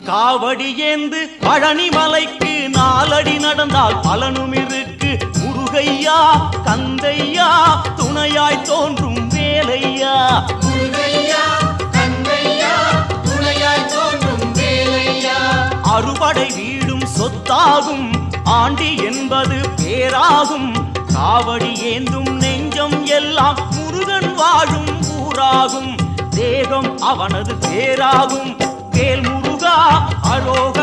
காவடி ஏந்து பழனி மலைக்கு நாலடி நடந்தால் பலனும் இருக்கு. முருகையா கந்தையா துணையாய் தோன்றும் வேலையா, முருகையா கந்தையா துணையாய் தோன்றும் வேலையா. அறுபடை வீடும் சொத்தாகும், ஆண்டி என்பது பேராகும். காவடி ஏந்தும் நெஞ்சம் எல்லாம் முருகன் வாழும் ஊராகும். தேகம் அவனது பேராகும். வேல் முருகா அரோகரா.